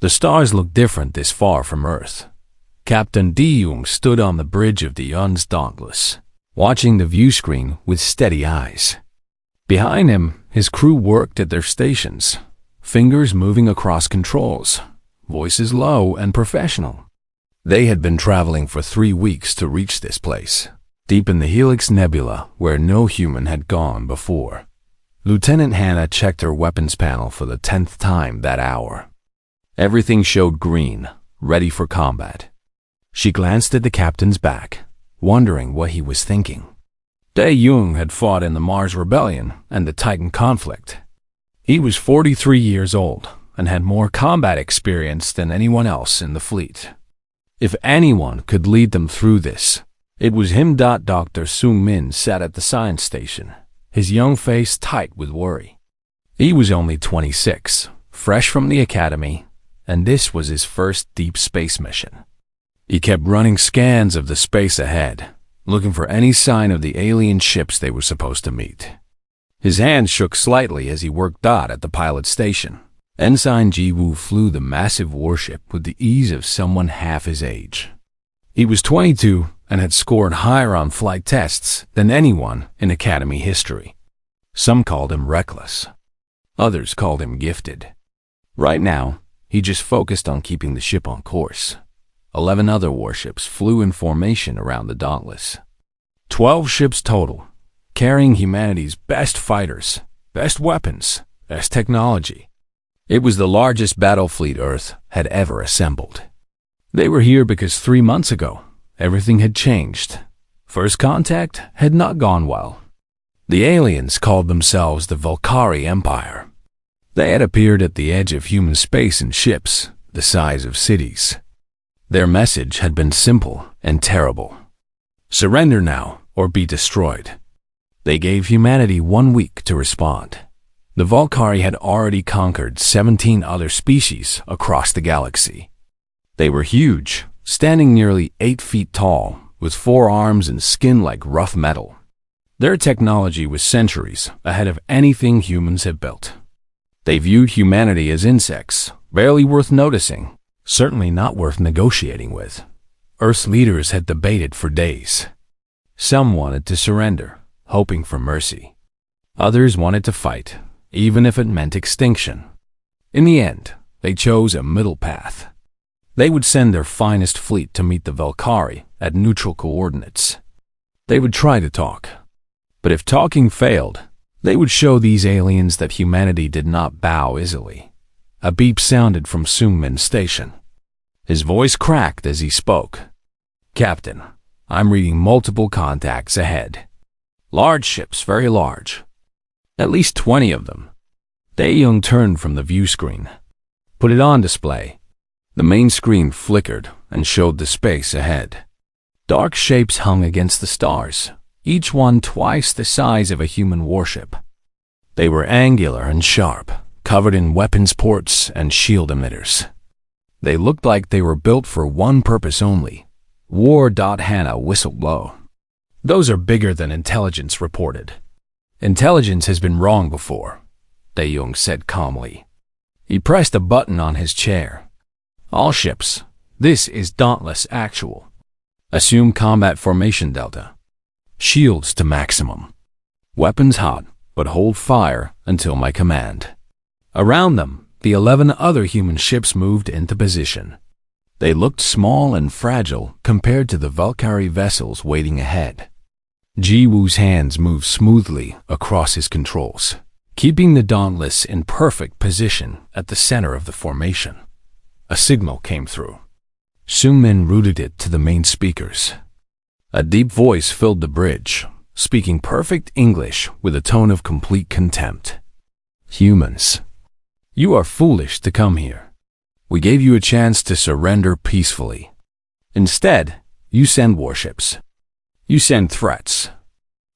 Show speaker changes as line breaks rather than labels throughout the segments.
The stars looked different this far from Earth. Captain De Jong stood on the bridge of the Un's Dauntless, watching the view screen with steady eyes. Behind him, his crew worked at their stations, fingers moving across controls, voices low and professional. They had been traveling for 3 weeks to reach this place, deep in the Helix Nebula where no human had gone before. Lieutenant Hannah checked her weapons panel for the 10th time that hour. Everything showed green, ready for combat. She glanced at the captain's back, wondering what he was thinking. De Jong had fought in the Mars Rebellion and the Titan conflict. He was 43 years old and had more combat experience than anyone else in the fleet. If anyone could lead them through this, it was him. Dr. Sung Min sat at the science station, his young face tight with worry. He was only 26, fresh from the academy, and this was his first deep space mission. He kept running scans of the space ahead, looking for any sign of the alien ships they were supposed to meet. His hands shook slightly as he worked at the pilot station. Ensign Ji Woo flew the massive warship with the ease of someone half his age. He was 22 and had scored higher on flight tests than anyone in academy history. Some called him reckless. Others called him gifted. Right now, he just focused on keeping the ship on course. 11 other warships flew in formation around the Dauntless. 12 ships total, carrying humanity's best fighters, best weapons, best technology. It was the largest battle fleet Earth had ever assembled. They were here because 3 months ago, everything had changed. First contact had not gone well. The aliens called themselves the Volcari Empire. They had appeared at the edge of human space in ships the size of cities. Their message had been simple and terrible. Surrender now or be destroyed. They gave humanity 1 week to respond. The Volcari had already conquered 17 other species across the galaxy. They were huge, standing nearly 8 feet tall, with 4 arms and skin like rough metal. Their technology was centuries ahead of anything humans had built. They viewed humanity as insects, barely worth noticing, certainly not worth negotiating with. Earth's leaders had debated for days. Some wanted to surrender, hoping for mercy. Others wanted to fight, even if it meant extinction. In the end, they chose a middle path. They would send their finest fleet to meet the Volcari at neutral coordinates. They would try to talk. But if talking failed, they would show these aliens that humanity did not bow easily. A beep sounded from Sung Min's station. His voice cracked as he spoke. Captain, I'm reading multiple contacts ahead. Large ships, very large. At least 20 of them. De Jong turned from the view screen. Put it on display. The main screen flickered and showed the space ahead. Dark shapes hung against the stars, each one twice the size of a human warship. They were angular and sharp, covered in weapons ports and shield emitters. They looked like they were built for one purpose only. War. Hannah whistled low. Those are bigger than intelligence reported. Intelligence has been wrong before, De Jong said calmly. He pressed a button on his chair. All ships, this is Dauntless Actual. Assume combat formation delta. Shields to maximum. Weapons hot, but hold fire until my command. Around them, the 11 other human ships moved into position. They looked small and fragile compared to the Volcari vessels waiting ahead. Ji Woo's hands moved smoothly across his controls, keeping the Dauntless in perfect position at the center of the formation. A signal came through. Sung Min routed it to the main speakers. A deep voice filled the bridge, speaking perfect English with a tone of complete contempt. Humans, you are foolish to come here. We gave you a chance to surrender peacefully. Instead, you send warships. You send threats.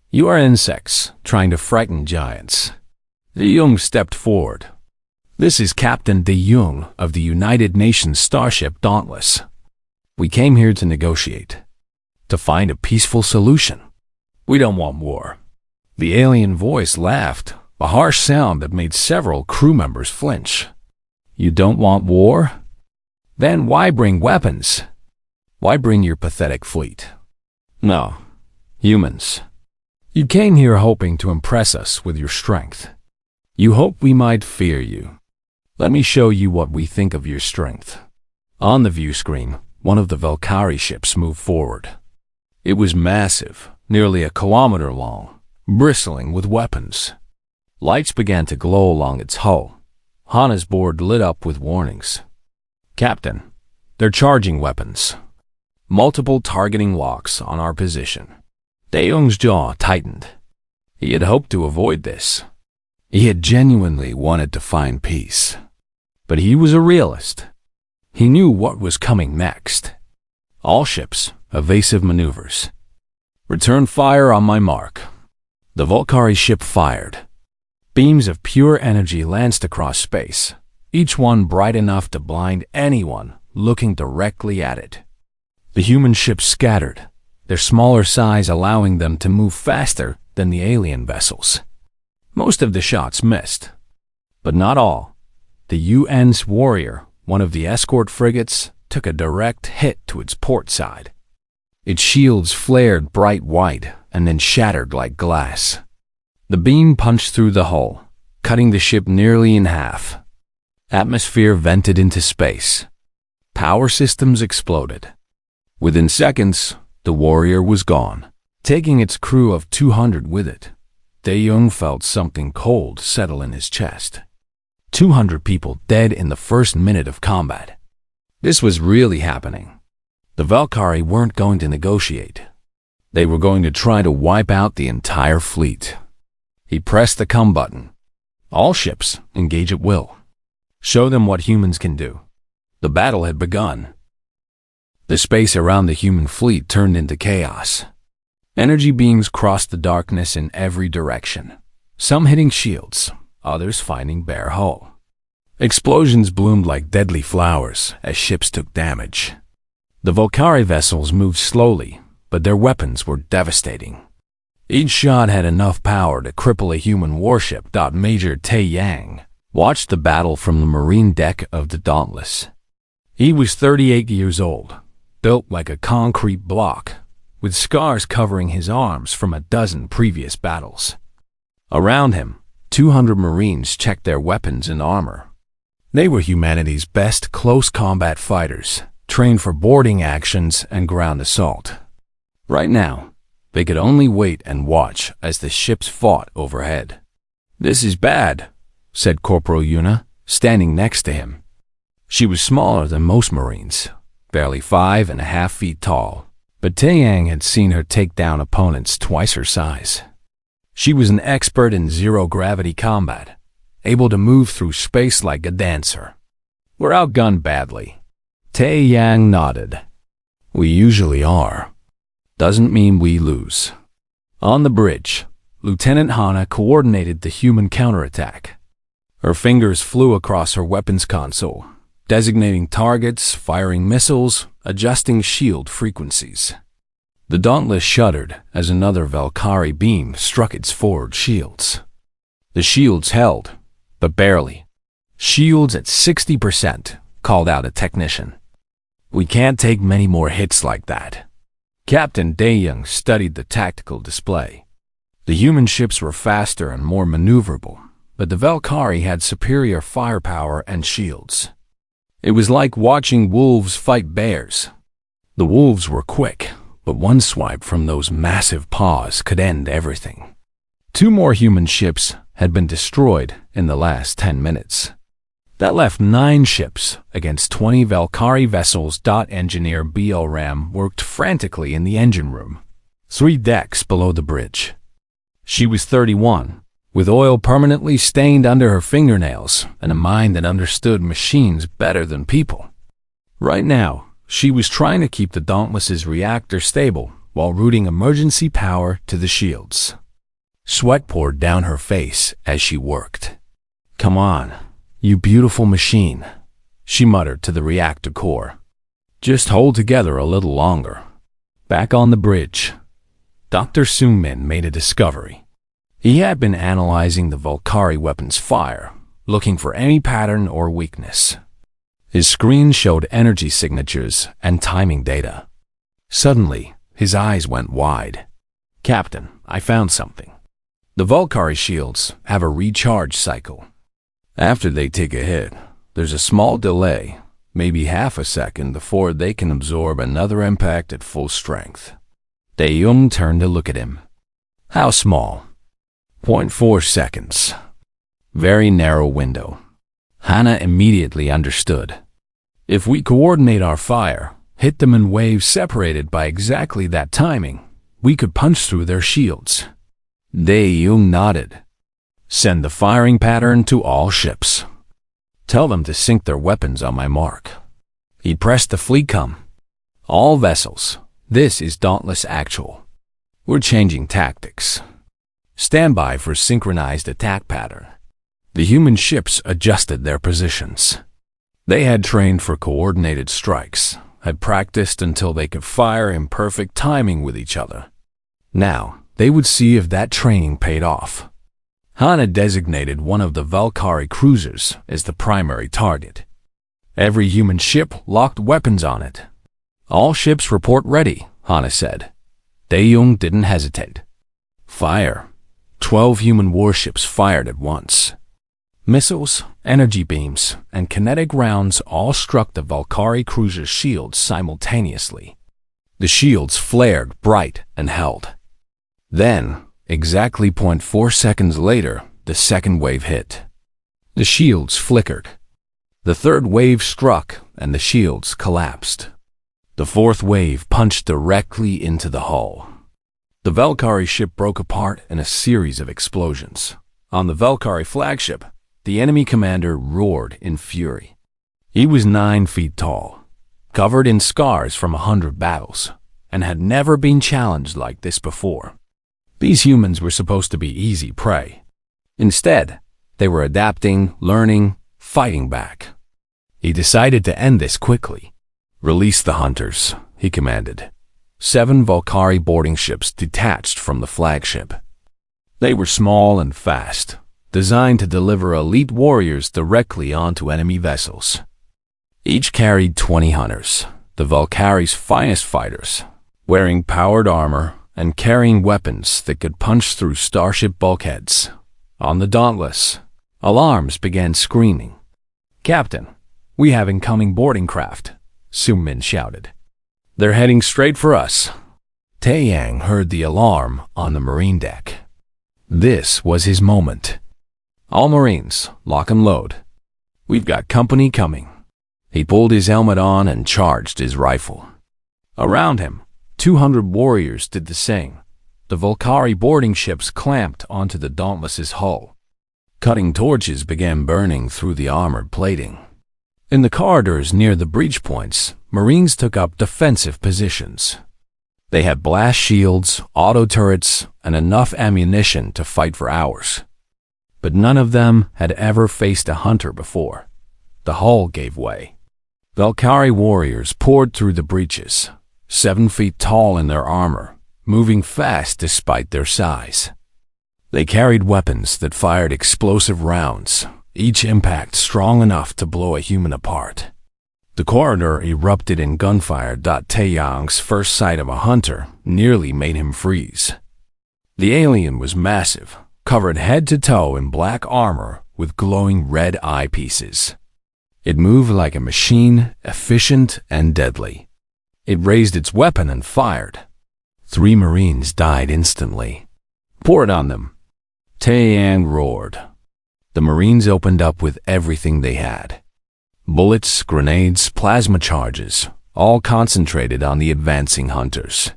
You are insects trying to frighten giants. De Jong stepped forward. This is Captain De Jong of the United Nations starship Dauntless. We came here to negotiate, to find a peaceful solution. We don't want war. The alien voice laughed, a harsh sound that made several crew members flinch. You don't want war? Then why bring weapons? Why bring your pathetic fleet? No, humans. You came here hoping to impress us with your strength. You hoped we might fear you. Let me show you what we think of your strength. On the view screen, one of the Valkyrie ships moved forward. It was massive, nearly a kilometer long, bristling with weapons. Lights began to glow along its hull. Hana's board lit up with warnings. Captain, they're charging weapons. Multiple targeting locks on our position. Dae-young's jaw tightened. He had hoped to avoid this. He had genuinely wanted to find peace. But he was a realist. He knew what was coming next. All ships, evasive maneuvers. Return fire on my mark. The Valkyrie ship fired. Beams of pure energy lanced across space, each one bright enough to blind anyone looking directly at it. The human ships scattered, their smaller size allowing them to move faster than the alien vessels. Most of the shots missed, but not all. The UN's Warrior, one of the escort frigates, took a direct hit to its port side. Its shields flared bright white and then shattered like glass. The beam punched through the hull, cutting the ship nearly in half. Atmosphere vented into space. Power systems exploded. Within seconds, the Warrior was gone, taking its crew of 200 with it. Dae-young felt something cold settle in his chest. 200 people dead in the first minute of combat. This was really happening. The Valkyrie weren't going to negotiate. They were going to try to wipe out the entire fleet. He pressed the come button. All ships, engage at will. Show them what humans can do. The battle had begun. The space around the human fleet turned into chaos. Energy beams crossed the darkness in every direction, some hitting shields, others finding bare hull. Explosions bloomed like deadly flowers as ships took damage. The Valkyrie vessels moved slowly, but their weapons were devastating. Each shot had enough power to cripple a human warship. Major Tae-yang watched the battle from the marine deck of the Dauntless. He was 38 years old, built like a concrete block, with scars covering his arms from a dozen previous battles. Around him, 200 Marines checked their weapons and armor. They were humanity's best close combat fighters, trained for boarding actions and ground assault. Right now, they could only wait and watch as the ships fought overhead. "This is bad," said Corporal Yuna, standing next to him. She was smaller than most Marines, barely 5.5 feet tall, but Tae-yang had seen her take down opponents twice her size. She was an expert in zero-gravity combat, able to move through space like a dancer. "We're outgunned badly." Tae-yang nodded. "We usually are. Doesn't mean we lose." On the bridge, Lieutenant Hana coordinated the human counterattack. Her fingers flew across her weapons console, designating targets, firing missiles, adjusting shield frequencies. The Dauntless shuddered as another Valkyrie beam struck its forward shields. The shields held, but barely. "Shields at 60%, called out a technician. "We can't take many more hits like that." Captain Dae-young studied the tactical display. The human ships were faster and more maneuverable, but the Valkyrie had superior firepower and shields. It was like watching wolves fight bears. The wolves were quick, but one swipe from those massive paws could end everything. 2 more human ships had been destroyed in the last 10 minutes. That left 9 ships against 20 Valkyrie vessels. Engineer BL Ram worked frantically in the engine room, 3 decks below the bridge. She was 31, with oil permanently stained under her fingernails and a mind that understood machines better than people. Right now, she was trying to keep the Dauntless's reactor stable while routing emergency power to the shields. Sweat poured down her face as she worked. "Come on, you beautiful machine," she muttered to the reactor core. "Just hold together a little longer." Back on the bridge, Dr. Sung-min made a discovery. He had been analyzing the Valkyrie weapon's fire, looking for any pattern or weakness. His screen showed energy signatures and timing data. Suddenly, his eyes went wide. "Captain, I found something. The Valkyrie shields have a recharge cycle. After they take a hit, there's a small delay, maybe half a second before they can absorb another impact at full strength." Tae-young turned to look at him. "How small?" "0.4 seconds. Very narrow window." Hana immediately understood. "If we coordinate our fire, hit them in waves separated by exactly that timing, we could punch through their shields." Tae-young nodded. "Send the firing pattern to all ships. Tell them to sink their weapons on my mark." He pressed the fleet comm. "All vessels, this is Dauntless Actual. We're changing tactics. Stand by for synchronized attack pattern." The human ships adjusted their positions. They had trained for coordinated strikes, had practiced until they could fire in perfect timing with each other. Now, they would see if that training paid off. Hana designated one of the Valkyrie cruisers as the primary target. Every human ship locked weapons on it. "All ships report ready," Hana said. Tae-young didn't hesitate. "Fire." 12 human warships fired at once. Missiles, energy beams, and kinetic rounds all struck the Valkyrie cruiser's shields simultaneously. The shields flared bright and held. Then, exactly 0.4 seconds later, the second wave hit. The shields flickered. The third wave struck, and the shields collapsed. The fourth wave punched directly into the hull. The Valkyrie ship broke apart in a series of explosions. On the Valkyrie flagship, the enemy commander roared in fury. He was 9 feet tall, covered in scars from 100 battles, and had never been challenged like this before. These humans were supposed to be easy prey. Instead, they were adapting, learning, fighting back. He decided to end this quickly. "Release the hunters," he commanded. 7 Valkyrie boarding ships detached from the flagship. They were small and fast, designed to deliver elite warriors directly onto enemy vessels. Each carried 20 hunters, the Valkyrie's finest fighters, wearing powered armor and carrying weapons that could punch through starship bulkheads. On the Dauntless, alarms began screaming. "Captain, we have incoming boarding craft," Soo-min shouted. "They're heading straight for us." Tae-yang heard the alarm on the marine deck. This was his moment. "All Marines, lock and load. We've got company coming." He pulled his helmet on and charged his rifle. Around him, 200 warriors did the same. The Valkyrie boarding ships clamped onto the Dauntless's hull. Cutting torches began burning through the armored plating. In the corridors near the breach points, Marines took up defensive positions. They had blast shields, auto turrets, and enough ammunition to fight for hours. But none of them had ever faced a hunter before. The hull gave way. Valkyrie warriors poured through the breaches, 7 feet tall in their armor, moving fast despite their size. They carried weapons that fired explosive rounds, each impact strong enough to blow a human apart. The corridor erupted in gunfire. Tae-young's first sight of a hunter nearly made him freeze. The alien was massive, covered head to toe in black armor with glowing red eyepieces. It moved like a machine, efficient and deadly. It raised its weapon and fired. 3 Marines died instantly. "Pour it on them," Tae-yang roared. The Marines opened up with everything they had. Bullets, grenades, plasma charges, all concentrated on the advancing hunters.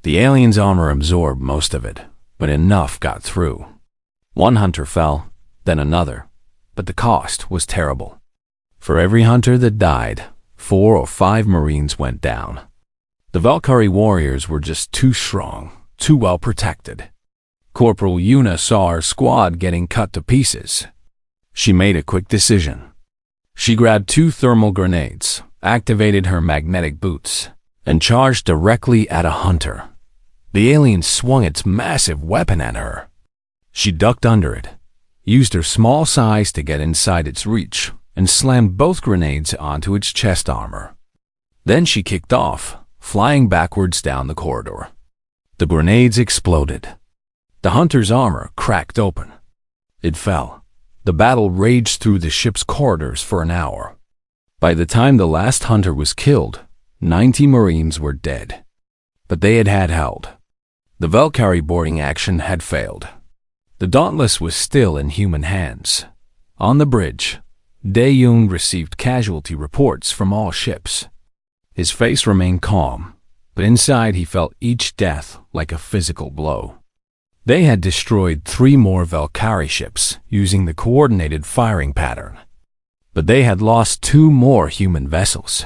The alien's armor absorbed most of it, but enough got through. 1 hunter fell, then another, but the cost was terrible. For every hunter that died, 4 or 5 Marines went down. The Valkyrie warriors were just too strong, too well protected. Corporal Yuna saw her squad getting cut to pieces. She made a quick decision. She grabbed 2 thermal grenades, activated her magnetic boots, and charged directly at a hunter. The alien swung its massive weapon at her. She ducked under it, used her small size to get inside its reach, and slammed both grenades onto its chest armor. Then she kicked off, flying backwards down the corridor. The grenades exploded. The hunter's armor cracked open. It fell. The battle raged through the ship's corridors for an hour. By the time the last hunter was killed, 90 Marines were dead. But they had held. The Valkyrie boarding action had failed. The Dauntless was still in human hands. On the bridge, Dae-Jung received casualty reports from all ships. His face remained calm, but inside he felt each death like a physical blow. They had destroyed 3 more Valkyrie ships using the coordinated firing pattern. But they had lost 2 more human vessels.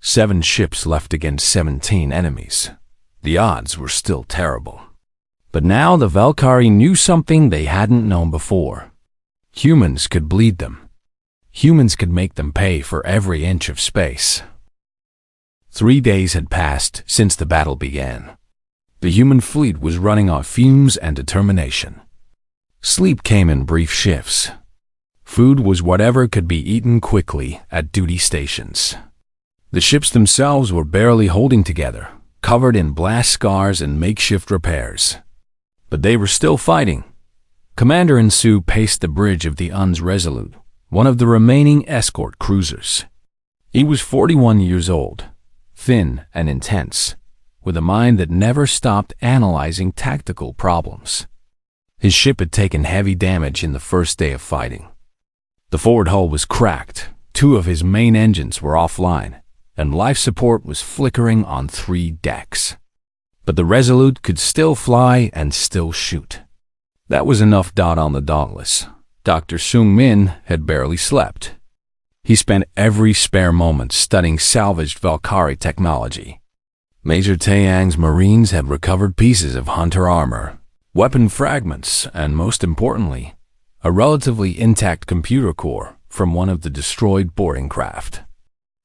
7 ships left against 17 enemies. The odds were still terrible. But now the Valkyrie knew something they hadn't known before. Humans could bleed them. Humans could make them pay for every inch of space. 3 days had passed since the battle began. The human fleet was running on fumes and determination. Sleep came in brief shifts. Food was whatever could be eaten quickly at duty stations. The ships themselves were barely holding together, covered in blast scars and makeshift repairs. But they were still fighting. Commander Insu paced the bridge of the Uns Resolute, one of the remaining escort cruisers. He was 41 years old, thin and intense, with a mind that never stopped analyzing tactical problems. His ship had taken heavy damage in the first day of fighting. The forward hull was cracked, 2 of his main engines were offline, and life support was flickering on 3 decks. But the Resolute could still fly and still shoot. That was enough. On the Dauntless, Dr. Sung Min had barely slept. He spent every spare moment studying salvaged Valkyrie technology. Major Taeyang's Marines had recovered pieces of hunter armor, weapon fragments, and most importantly, a relatively intact computer core from one of the destroyed boarding craft.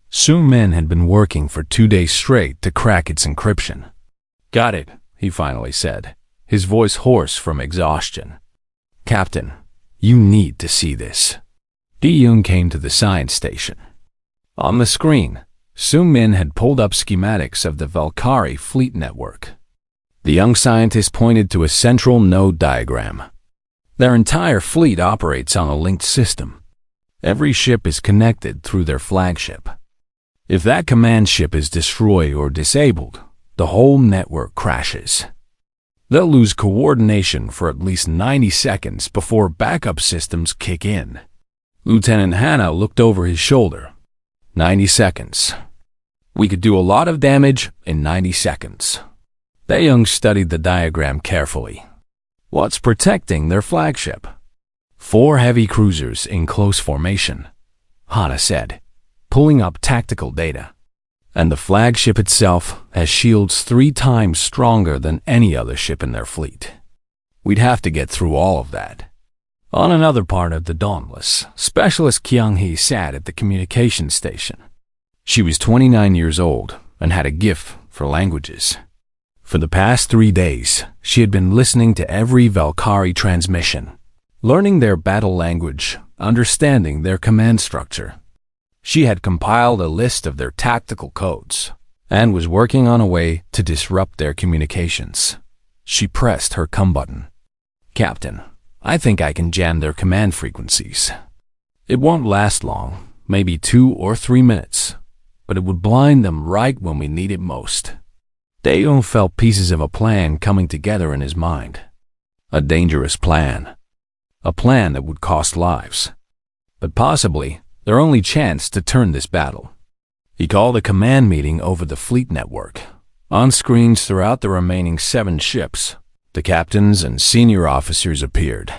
Sung Min had been working for 2 days straight to crack its encryption. "Got it," he finally said, his voice hoarse from exhaustion. "Captain, you need to see this." Dae-Jung came to the science station. On the screen, Sung Min had pulled up schematics of the Valkyrie fleet network. The young scientist pointed to a central node diagram. Their entire fleet operates on a linked system. Every ship is connected through their flagship. If that command ship is destroyed or disabled, the whole network crashes. They'll lose coordination for at least 90 seconds before backup systems kick in. Lieutenant Hanna looked over his shoulder. 90 seconds. We could do a lot of damage in 90 seconds. Dae-Jung studied the diagram carefully. What's protecting their flagship? 4 heavy cruisers in close formation, Hanna said, pulling up tactical data. And the flagship itself has shields 3 times stronger than any other ship in their fleet. We'd have to get through all of that. On another part of the Dauntless, Specialist Kyung-hee sat at the communication station. She was 29 years old and had a gift for languages. For the past 3 days, she had been listening to every Valkyrie transmission, learning their battle language, understanding their command structure. She had compiled a list of their tactical codes and was working on a way to disrupt their communications. She pressed her come button. "Captain, I think I can jam their command frequencies. It won't last long, maybe 2 or 3 minutes, but it would blind them right when we need it most." Dae-Jung felt pieces of a plan coming together in his mind. A dangerous plan. A plan that would cost lives. But possibly their only chance to turn this battle. He called a command meeting over the fleet network. On screens throughout the remaining 7 ships, the captains and senior officers appeared.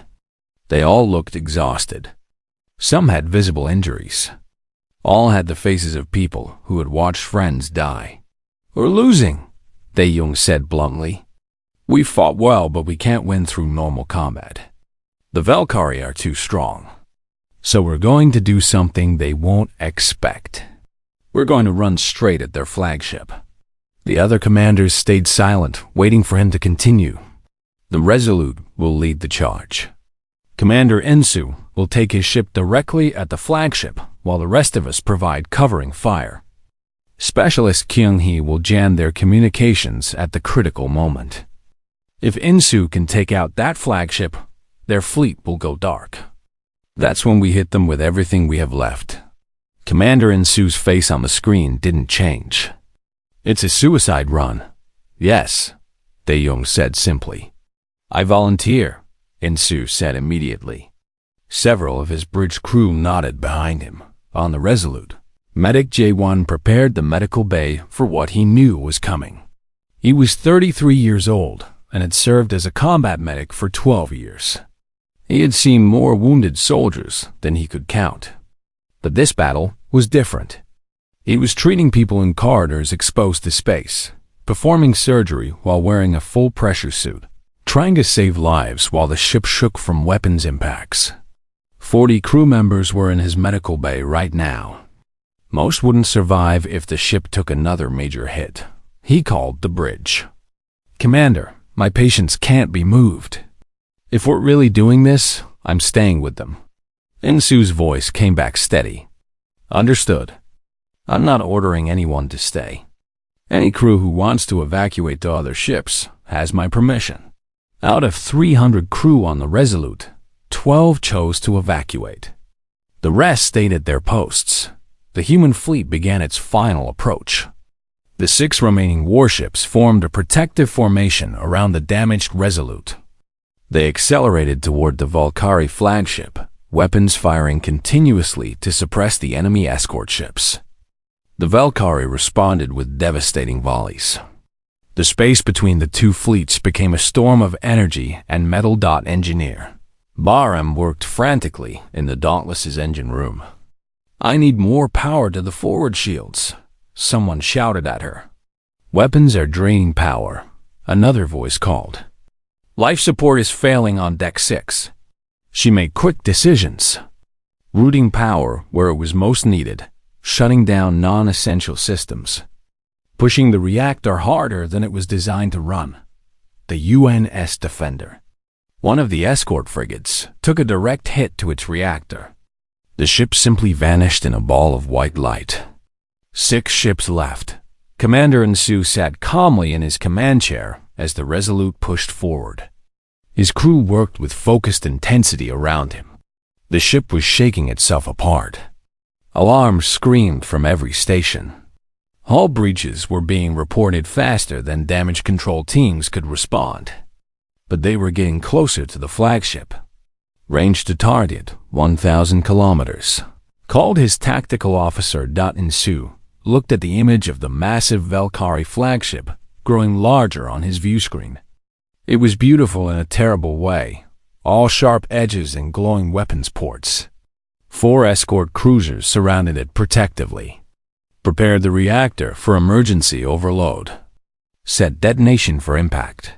They all looked exhausted. Some had visible injuries. All had the faces of people who had watched friends die. "We're losing," Dae-Jung said bluntly. "We fought well, but we can't win through normal combat. The Valkyrie are too strong. So we're going to do something they won't expect. We're going to run straight at their flagship." The other commanders stayed silent, waiting for him to continue. "The Resolute will lead the charge. Commander Insu will take his ship directly at the flagship, while the rest of us provide covering fire. Specialist Kyung-hee will jam their communications at the critical moment. If Insu can take out that flagship, their fleet will go dark. That's when we hit them with everything we have left. Commander Insu's face on the screen didn't change. It's a suicide run. Yes, Dae-young said simply. I volunteer, Insu said immediately. Several of his bridge crew nodded behind him. On the Resolute, Medic J1 prepared the medical bay for what he knew was coming. He was 33 years old and had served as a combat medic for 12 years. He had seen more wounded soldiers than he could count. But this battle was different. He was treating people in corridors exposed to space, performing surgery while wearing a full-pressure suit, trying to save lives while the ship shook from weapons impacts. 40 crew members were in his medical bay right now. Most wouldn't survive if the ship took another major hit. He called the bridge. Commander, my patients can't be moved. If we're really doing this, I'm staying with them. Insu's voice came back steady. Understood. I'm not ordering anyone to stay. Any crew who wants to evacuate to other ships has my permission. Out of 300 crew on the Resolute, 12 chose to evacuate. The rest stayed at their posts. The human fleet began its final approach. The 6 remaining warships formed a protective formation around the damaged Resolute. They accelerated toward the Valkyrie flagship, weapons firing continuously to suppress the enemy escort ships. The Valkyrie responded with devastating volleys. The space between the two fleets became a storm of energy and metal. Engineer Barham worked frantically in the Dauntless's engine room. I need more power to the forward shields, someone shouted at her. Weapons are draining power, another voice called. Life support is failing on Deck 6. She made quick decisions, routing power where it was most needed, shutting down non-essential systems, pushing the reactor harder than it was designed to run. The UNS Defender, one of the escort frigates, took a direct hit to its reactor. The ship simply vanished in a ball of white light. 6 ships left. Commander Insu sat calmly in his command chair as the Resolute pushed forward. His crew worked with focused intensity around him. The ship was shaking itself apart. Alarms screamed from every station. Hull breaches were being reported faster than damage control teams could respond. But they were getting closer to the flagship. Range to target, 1,000 kilometers. Called his tactical officer. Insu looked at the image of the massive Valkyrie flagship growing larger on his view screen. It was beautiful in a terrible way, all sharp edges and glowing weapons ports. 4 escort cruisers surrounded it protectively. Prepared the reactor for emergency overload. Set detonation for impact.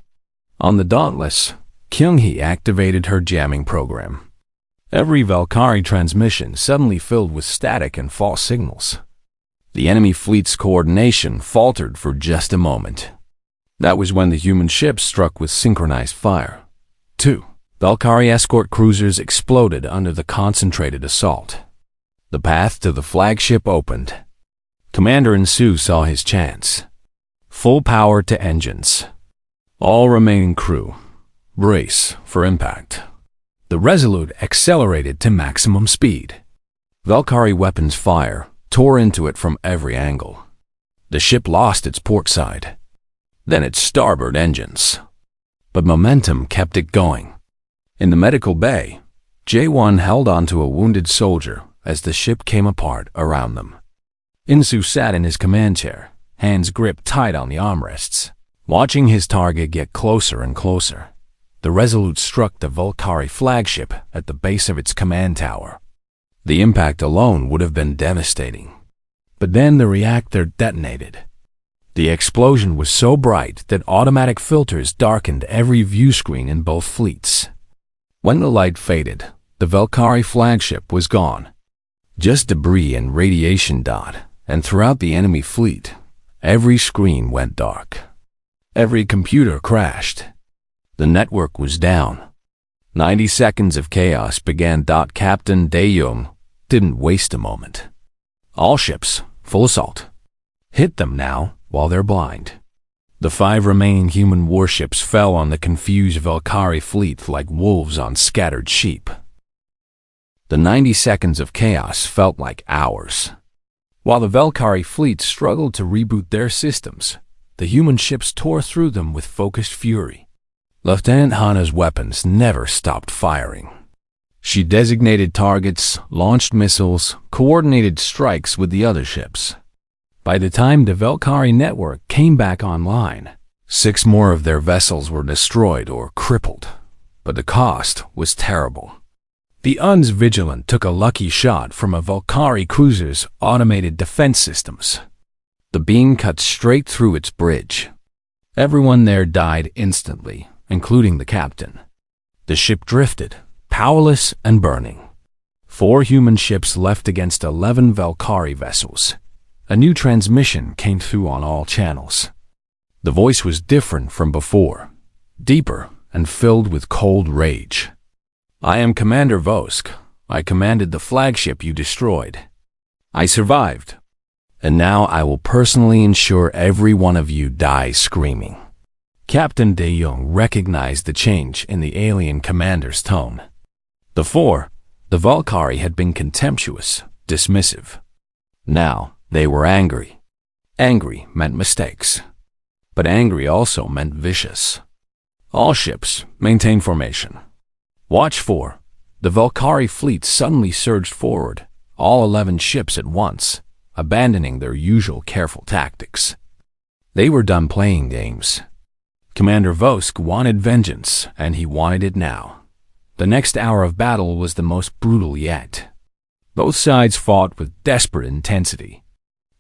On the Dauntless, Kyung-hee activated her jamming program. Every Valkyrie transmission suddenly filled with static and false signals. The enemy fleet's coordination faltered for just a moment. That was when the human ships struck with synchronized fire. 2 Valkyrie escort cruisers exploded under the concentrated assault. The path to the flagship opened. Commander Insu saw his chance. Full power to engines. All remaining crew, brace for impact. The Resolute accelerated to maximum speed. Valkyrie weapons fire tore into it from every angle. The ship lost its port side, then its starboard engines. But momentum kept it going. In the medical bay, J1 held onto a wounded soldier as the ship came apart around them. Insu sat in his command chair, hands gripped tight on the armrests, watching his target get closer and closer. The Resolute struck the Valkyrie flagship at the base of its command tower. The impact alone would have been devastating. But then the reactor detonated. The explosion was so bright that automatic filters darkened every view screen in both fleets. When the light faded, the Valkyrie flagship was gone. Just debris and radiation. And throughout the enemy fleet, every screen went dark. Every computer crashed. The network was down. 90 seconds of chaos began. Captain De Jong didn't waste a moment. All ships, full assault. Hit them now while they're blind. The 5 remaining human warships fell on the confused Valkyrie fleet like wolves on scattered sheep. The 90 seconds of chaos felt like hours. While the Valkyrie fleet struggled to reboot their systems, the human ships tore through them with focused fury. Lieutenant Hana's weapons never stopped firing. She designated targets, launched missiles, coordinated strikes with the other ships. By the time the Valkyrie network came back online, 6 more of their vessels were destroyed or crippled, but the cost was terrible. The UN's Vigilant took a lucky shot from a Valkyrie cruiser's automated defense systems. The beam cut straight through its bridge. Everyone there died instantly, including the captain. The ship drifted, powerless and burning. 4 human ships left against 11 Valkyrie vessels. A new transmission came through on all channels. The voice was different from before, deeper and filled with cold rage. I am Commander Vosk. I commanded the flagship you destroyed. I survived. And now I will personally ensure every one of you dies screaming. Captain De Jong recognized the change in the alien commander's tone. Before, the Valkyrie had been contemptuous, dismissive. Now, they were angry. Angry meant mistakes. But angry also meant vicious. All ships maintain formation. Watch 4. The Valkyrie fleet suddenly surged forward, all 11 ships at once, abandoning their usual careful tactics. They were done playing games. Commander Vosk wanted vengeance, and he wanted it now. The next hour of battle was the most brutal yet. Both sides fought with desperate intensity.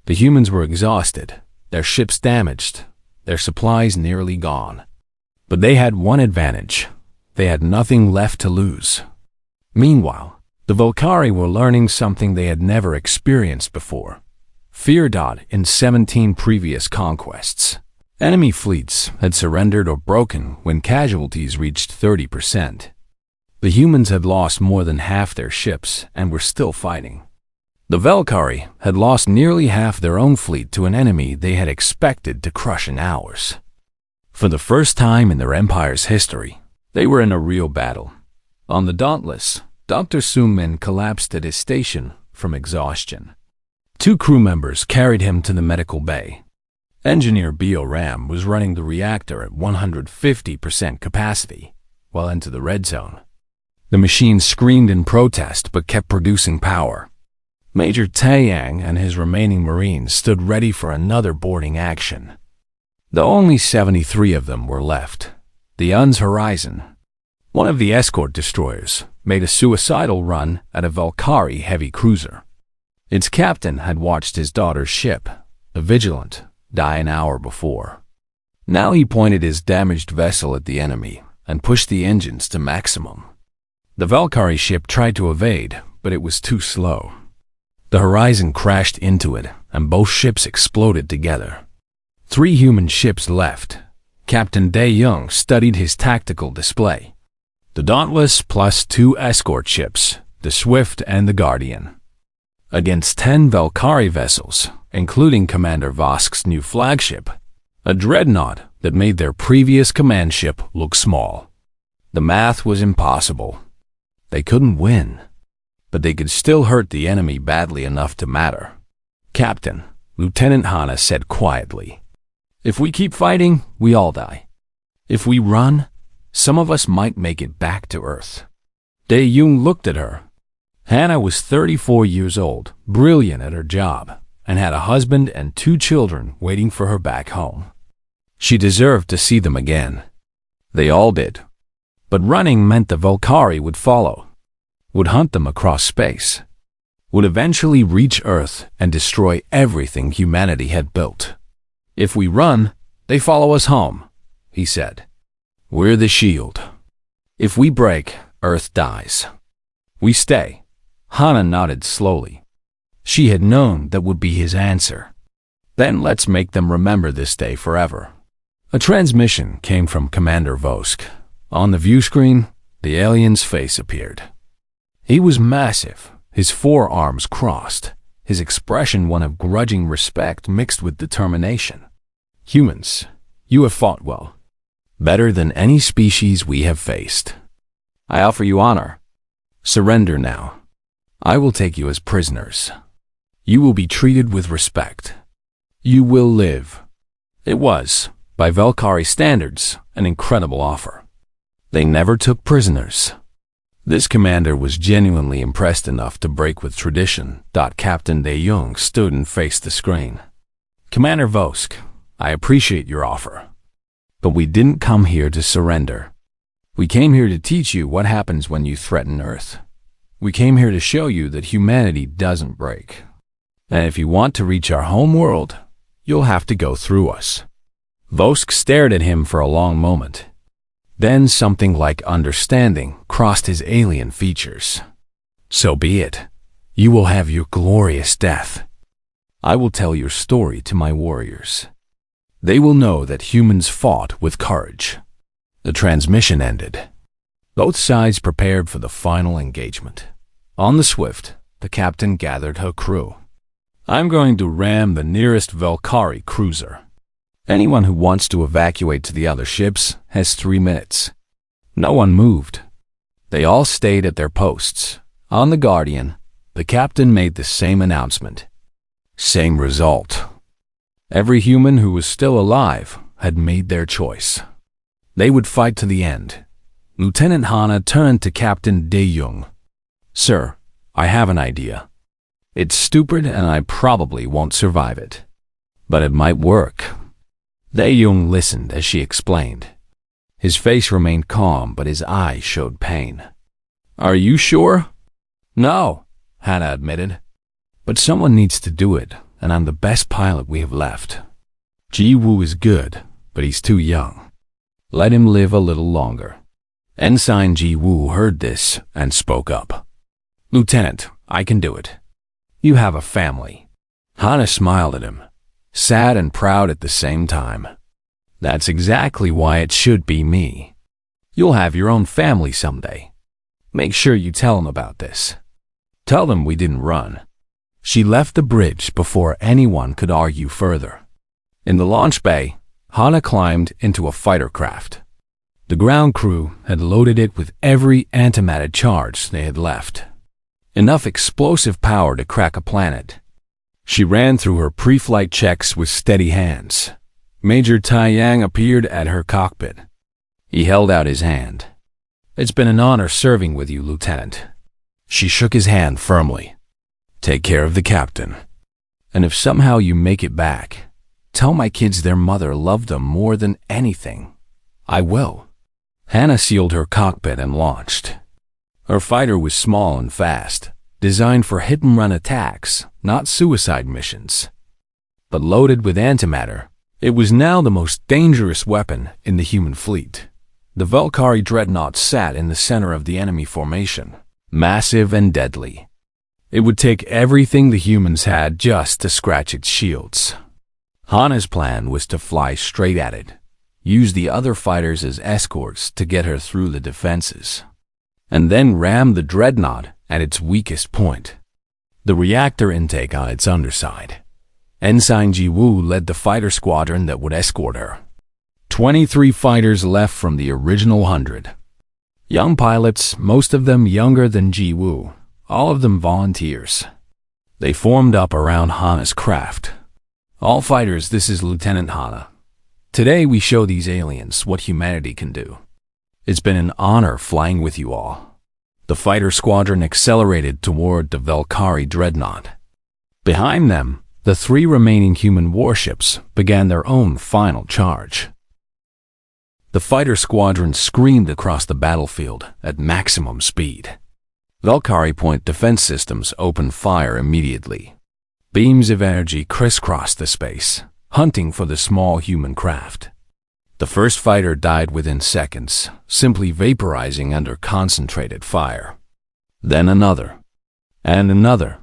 The humans were exhausted, their ships damaged, their supplies nearly gone. But they had one advantage. They had nothing left to lose. Meanwhile, the Valkyrie were learning something they had never experienced before. Fear. In 17 previous conquests, enemy fleets had surrendered or broken when casualties reached 30%. The humans had lost more than half their ships and were still fighting. The Valkyrie had lost nearly half their own fleet to an enemy they had expected to crush in hours. For the first time in their empire's history, they were in a real battle. On the Dauntless, Dr. Soomin collapsed at his station from exhaustion. 2 crew members carried him to the medical bay. Engineer Ram was running the reactor at 150% capacity, well into the red zone. The machine screamed in protest but kept producing power. Major Taeyang and his remaining Marines stood ready for another boarding action. Though only 73 of them were left, the UN's Horizon, one of the escort destroyers, made a suicidal run at a Valkyrie heavy cruiser. Its captain had watched his daughter's ship, the Vigilant, die an hour before. Now he pointed his damaged vessel at the enemy and pushed the engines to maximum. The Valkyrie ship tried to evade, but it was too slow. The Horizon crashed into it, and both ships exploded together. 3 human ships left. Captain De Jong studied his tactical display. The Dauntless plus 2 escort ships, the Swift and the Guardian. Against 10 Valkyrie vessels, including Commander Vosk's new flagship, a dreadnought that made their previous command ship look small. The math was impossible. They couldn't win, but they could still hurt the enemy badly enough to matter. Captain, Lieutenant Hana said quietly, "If we keep fighting, we all die. If we run, some of us might make it back to Earth." De Jong looked at her. Hannah was 34 years old, brilliant at her job, and had a husband and 2 children waiting for her back home. She deserved to see them again. They all did. But running meant the Valkyrie would follow, would hunt them across space, would eventually reach Earth and destroy everything humanity had built. "If we run, they follow us home," he said. "We're the shield. If we break, Earth dies. We stay." Hana nodded slowly. She had known that would be his answer. "Then let's make them remember this day forever." A transmission came from Commander Vosk. On the view screen, the the alien's face appeared. He was massive, his forearms crossed, his expression one of grudging respect mixed with determination. Humans, you have fought well. Better than any species we have faced. I offer you honor. Surrender now. I will take you as prisoners. You will be treated with respect. You will live. It was, by Valkyrie standards, an incredible offer. They never took prisoners. This commander was genuinely impressed enough to break with tradition. Captain De Jong stood and faced the screen. Commander Vosk, I appreciate your offer. But we didn't come here to surrender. We came here to teach you what happens when you threaten Earth. We came here to show you that humanity doesn't break. And if you want to reach our home world, you'll have to go through us. Vosk stared at him for a long moment. Then something like understanding crossed his alien features. So be it. You will have your glorious death. I will tell your story to my warriors. They will know that humans fought with courage. The transmission ended. Both sides prepared for the final engagement. On the Swift, the captain gathered her crew. I'm going to ram the nearest Valkyrie cruiser. Anyone who wants to evacuate to the other ships has 3 minutes. No one moved. They all stayed at their posts. On the Guardian, the captain made the same announcement. Same result. Every human who was still alive had made their choice. They would fight to the end. Lieutenant Hana turned to Captain De Jong. Sir, I have an idea. It's stupid and I probably won't survive it. But it might work. De Jong listened as she explained. His face remained calm, but his eyes showed pain. Are you sure? No, Hana admitted. But someone needs to do it, and I'm the best pilot we have left. Ji-Woo is good, but he's too young. Let him live a little longer. Ensign Ji-Woo heard this and spoke up. Lieutenant, I can do it. You have a family. Hana smiled at him, sad and proud at the same time. That's exactly why it should be me. You'll have your own family someday. Make sure you tell them about this. Tell them we didn't run. She left the bridge before anyone could argue further. In the launch bay, Hana climbed into a fighter craft. The ground crew had loaded it with every antimatter charge they had left. Enough explosive power to crack a planet. She ran through her pre-flight checks with steady hands. Major Tai Yang appeared at her cockpit. He held out his hand. It's been an honor serving with you, Lieutenant. She shook his hand firmly. Take care of the captain. And if somehow you make it back, tell my kids their mother loved them more than anything. I will. Hana sealed her cockpit and launched. Her fighter was small and fast, designed for hit-and-run attacks, not suicide missions. But loaded with antimatter, it was now the most dangerous weapon in the human fleet. The Valkyrie dreadnought sat in the center of the enemy formation, massive and deadly. It would take everything the humans had just to scratch its shields. Hana's plan was to fly straight at it, use the other fighters as escorts to get her through the defenses, and then ram the dreadnought at its weakest point, the reactor intake on its underside. Ensign Ji-Woo led the fighter squadron that would escort her. 23 fighters left from the original 100. Young pilots, most of them younger than Ji-Woo, all of them volunteers. They formed up around Hana's craft. All fighters, this is Lieutenant Hana. Today we show these aliens what humanity can do. It's been an honor flying with you all. The fighter squadron accelerated toward the Valkyrie dreadnought. Behind them, the 3 remaining human warships began their own final charge. The fighter squadron screamed across the battlefield at maximum speed. Valkyrie point defense systems opened fire immediately. Beams of energy crisscrossed the space, hunting for the small human craft. The first fighter died within seconds, simply vaporizing under concentrated fire. Then another, and another.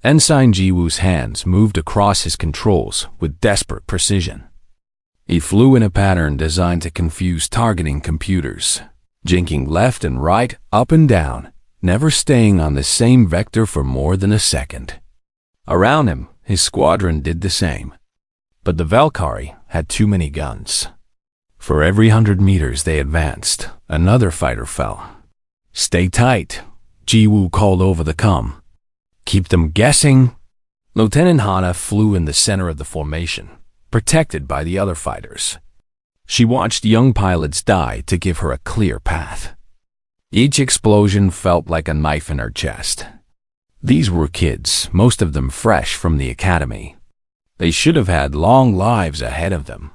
Ensign Ji-Woo's hands moved across his controls with desperate precision. He flew in a pattern designed to confuse targeting computers. jinking left and right, up and down, never staying on the same vector for more than a second. Around him, his squadron did the same. But the Valkyrie had too many guns. For every 100 meters they advanced, another fighter fell. "Stay tight," Jiwoo called over the comm. "Keep them guessing." Lieutenant Hana flew in the center of the formation, protected by the other fighters. She watched young pilots die to give her a clear path. Each explosion felt like a knife in her chest. These were kids, most of them fresh from the academy. They should have had long lives ahead of them.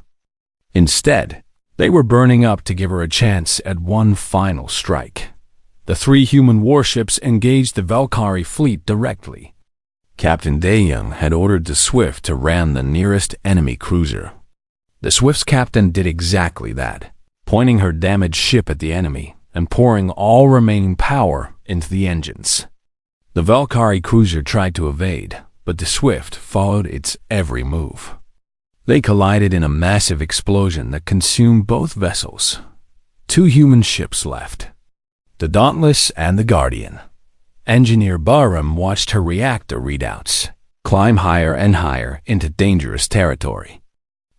Instead, they were burning up to give her a chance at one final strike. The 3 human warships engaged the Valkyrie fleet directly. Captain Daeyoung had ordered the Swift to ram the nearest enemy cruiser. The Swift's captain did exactly that, pointing her damaged ship at the enemy and pouring all remaining power into the engines. The Valkyrie cruiser tried to evade, but the Swift followed its every move. They collided in a massive explosion that consumed both vessels. 2 human ships left, the Dauntless and the Guardian. Engineer Bahram watched her reactor readouts climb higher and higher into dangerous territory.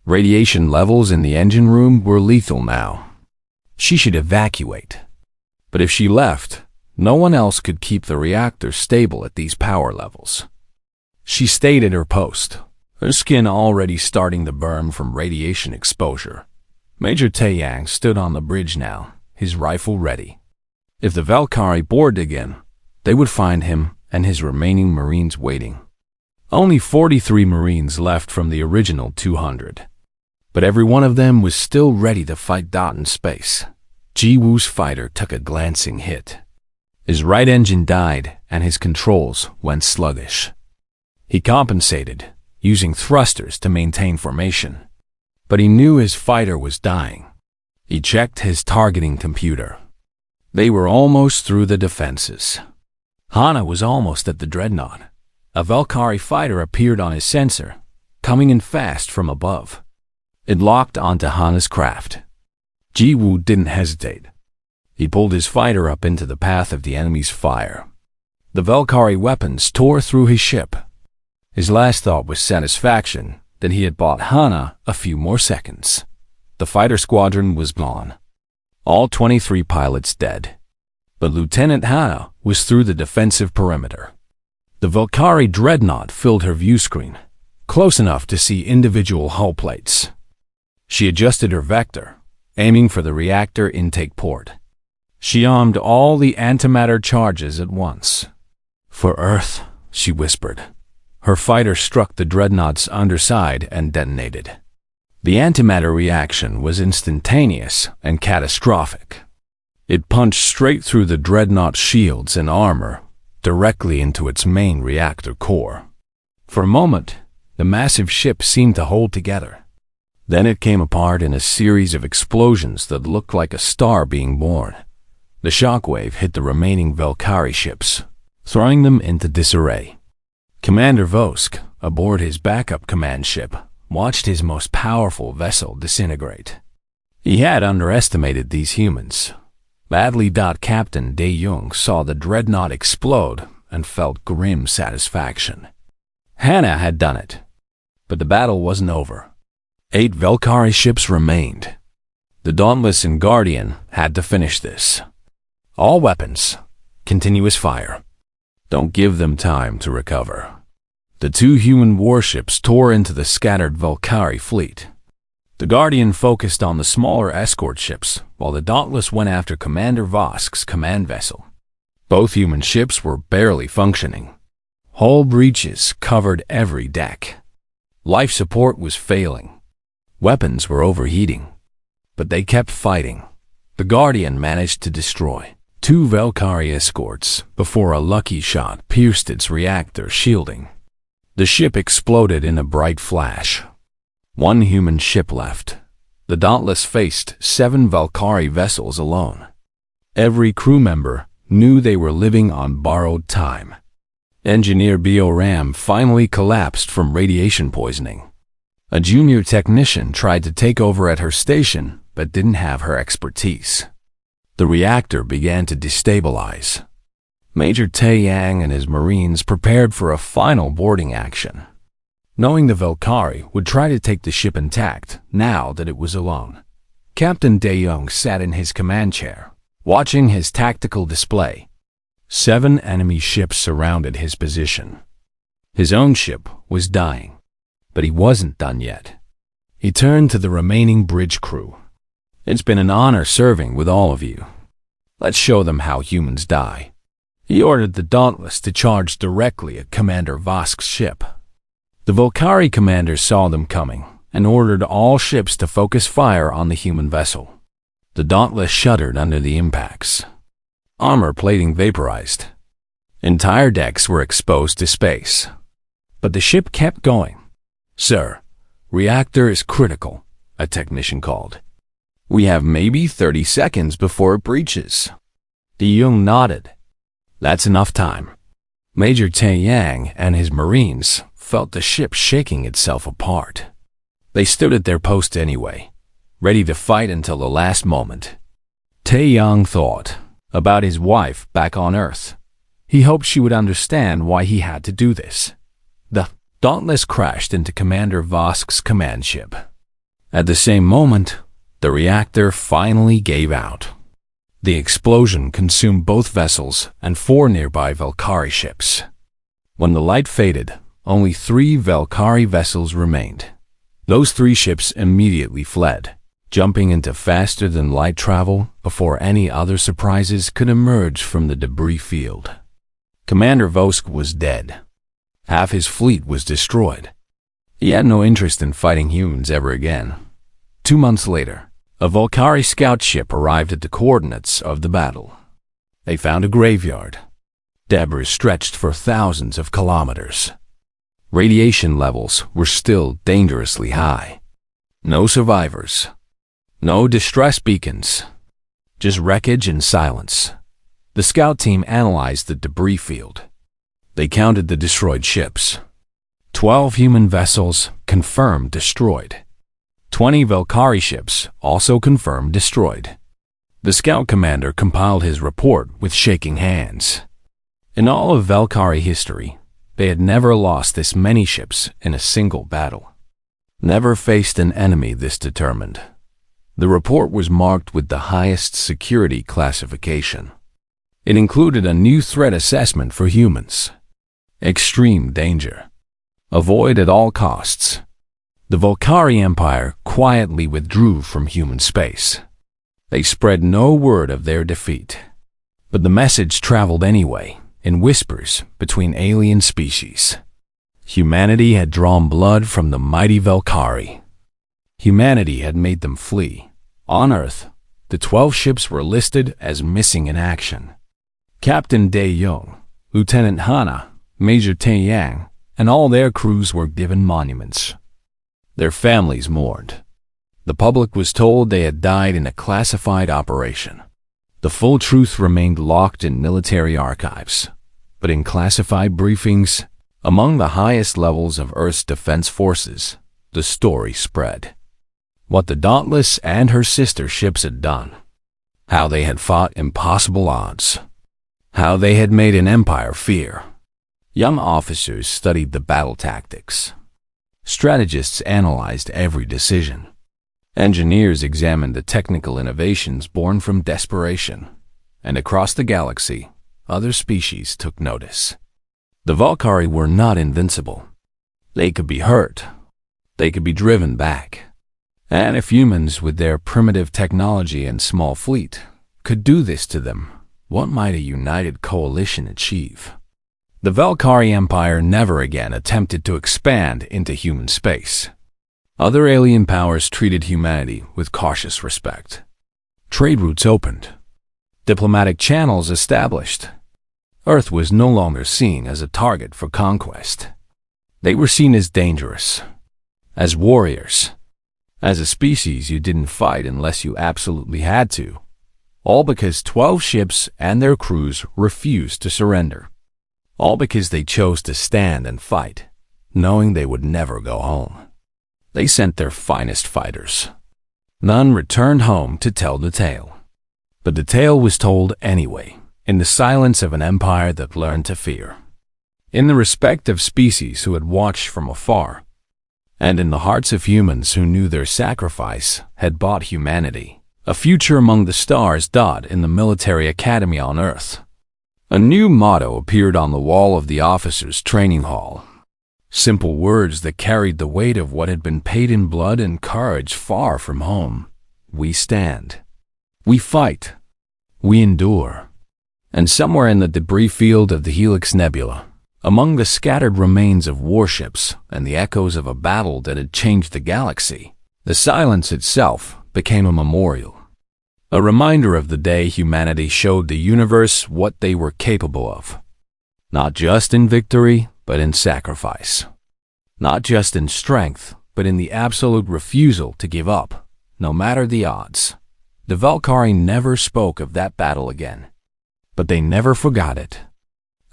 Radiation levels in the engine room were lethal now. She should evacuate. But if she left, no one else could keep the reactor stable at these power levels. She stayed at her post, her skin already starting to burn from radiation exposure. Major Taeyang stood on the bridge now, his rifle ready. If the Valkyrie boarded again, they would find him and his remaining Marines waiting. Only 43 Marines left from the original 200. But every one of them was still ready to fight Dot in space. Jiwoo's fighter took a glancing hit. His right engine died and his controls went sluggish. He compensated, using thrusters to maintain formation. But he knew his fighter was dying. He checked his targeting computer. They were almost through the defenses. Hana was almost at the dreadnought. A Valkyrie fighter appeared on his sensor, coming in fast from above. It locked onto Hana's craft. Jiwoo didn't hesitate. He pulled his fighter up into the path of the enemy's fire. The Valkyrie weapons tore through his ship. His last thought was satisfaction that he had bought Hana a few more seconds. The fighter squadron was gone. All 23 pilots dead. But Lieutenant Hana was through the defensive perimeter. The Valkyrie dreadnought filled her view screen, close enough to see individual hull plates. She adjusted her vector, aiming for the reactor intake port. She armed all the antimatter charges at once. "For Earth," she whispered. Her fighter struck the dreadnought's underside and detonated. The antimatter reaction was instantaneous and catastrophic. It punched straight through the dreadnought's shields and armor, directly into its main reactor core. For a moment, the massive ship seemed to hold together. Then it came apart in a series of explosions that looked like a star being born. The shockwave hit the remaining Valkyrie ships, throwing them into disarray. Commander Vosk, aboard his backup command ship, watched his most powerful vessel disintegrate. He had underestimated these humans. Badly. Captain Daeyoung saw the dreadnought explode and felt grim satisfaction. Hana had done it, but the battle wasn't over. 8 Valkyrie ships remained. The Dauntless and Guardian had to finish this. All weapons, continuous fire. Don't give them time to recover. The 2 human warships tore into the scattered Valkyrie fleet. The Guardian focused on the smaller escort ships, while the Dauntless went after Commander Vosk's command vessel. Both human ships were barely functioning. Hull breaches covered every deck. Life support was failing. Weapons were overheating. But they kept fighting. The Guardian managed to destroy 2 Valkyrie escorts before a lucky shot pierced its reactor shielding. The ship exploded in a bright flash. 1 human ship left. The Dauntless faced 7 Valkyrie vessels alone. Every crew member knew they were living on borrowed time. Engineer Bioram finally collapsed from radiation poisoning. A junior technician tried to take over at her station, but didn't have her expertise. The reactor began to destabilize. Major Tae-yang and his Marines prepared for a final boarding action, knowing the Valkyrie would try to take the ship intact now that it was alone. Captain De-young sat in his command chair, watching his tactical display. 7 enemy ships surrounded his position. His own ship was dying, but he wasn't done yet. He turned to the remaining bridge crew. "It's been an honor serving with all of you. Let's show them how humans die." He ordered the Dauntless to charge directly at Commander Vosk's ship. The Valkyrie commander saw them coming and ordered all ships to focus fire on the human vessel. The Dauntless shuddered under the impacts. Armor plating vaporized. Entire decks were exposed to space. But the ship kept going. "Sir, reactor is critical," a technician called. "We have maybe 30 seconds before it breaches." De-young nodded. "That's enough time." Major Tae-yang and his Marines felt the ship shaking itself apart. They stood at their post anyway, ready to fight until the last moment. Tae-yang thought about his wife back on Earth. He hoped she would understand why he had to do this. The Dauntless crashed into Commander Vosk's command ship. At the same moment, the reactor finally gave out. The explosion consumed both vessels and 4 nearby Valkyrie ships. When the light faded, only 3 Valkyrie vessels remained. Those 3 ships immediately fled, jumping into faster-than-light travel before any other surprises could emerge from the debris field. Commander Vosk was dead. Half his fleet was destroyed. He had no interest in fighting humans ever again. 2 months later, a Valkyrie scout ship arrived at the coordinates of the battle. They found a graveyard. Debris stretched for thousands of kilometers. Radiation levels were still dangerously high. No survivors. No distress beacons. Just wreckage and silence. The scout team analyzed the debris field. They counted the destroyed ships. 12 human vessels confirmed destroyed. 20 Valkyrie ships also confirmed destroyed. The scout commander compiled his report with shaking hands. In all of Valkyrie history, they had never lost this many ships in a single battle. Never faced an enemy this determined. The report was marked with the highest security classification. It included a new threat assessment for humans. Extreme danger. Avoid at all costs. The Valkyrie Empire quietly withdrew from human space. They spread no word of their defeat. But the message traveled anyway, in whispers between alien species. Humanity had drawn blood from the mighty Valkyrie. Humanity had made them flee. On Earth, the 12 ships were listed as missing in action. Captain De-young, Lieutenant Hana, Major Tae-yang, and all their crews were given monuments. Their families mourned. The public was told they had died in a classified operation. The full truth remained locked in military archives, but in classified briefings, among the highest levels of Earth's defense forces, the story spread. What the Dauntless and her sister ships had done. How they had fought impossible odds. How they had made an empire fear. Young officers studied the battle tactics. Strategists analyzed every decision. Engineers examined the technical innovations born from desperation. And across the galaxy, other species took notice. The Valkyrie were not invincible. They could be hurt. They could be driven back. And if humans with their primitive technology and small fleet could do this to them, what might a united coalition achieve? The Valkyrie Empire never again attempted to expand into human space. Other alien powers treated humanity with cautious respect. Trade routes opened. Diplomatic channels established. Earth was no longer seen as a target for conquest. They were seen as dangerous, as warriors, as a species you didn't fight unless you absolutely had to, all because 12 ships and their crews refused to surrender. All because they chose to stand and fight, knowing they would never go home. They sent their finest fighters. None returned home to tell the tale. But the tale was told anyway, in the silence of an empire that learned to fear, in the respect of species who had watched from afar, and in the hearts of humans who knew their sacrifice had bought humanity a future among the stars. In the military academy on Earth, a new motto appeared on the wall of the officers' training hall. Simple words that carried the weight of what had been paid in blood and courage far from home. We stand. We fight. We endure. And somewhere in the debris field of the Helix Nebula, among the scattered remains of warships and the echoes of a battle that had changed the galaxy, the silence itself became a memorial. A reminder of the day humanity showed the universe what they were capable of. Not just in victory, but in sacrifice. Not just in strength, but in the absolute refusal to give up, no matter the odds. The Valkyrie never spoke of that battle again. But they never forgot it.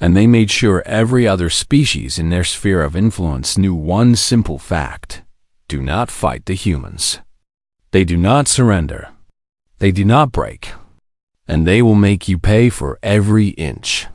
And they made sure every other species in their sphere of influence knew one simple fact: do not fight the humans. They do not surrender. They do not break. And they will make you pay for every inch.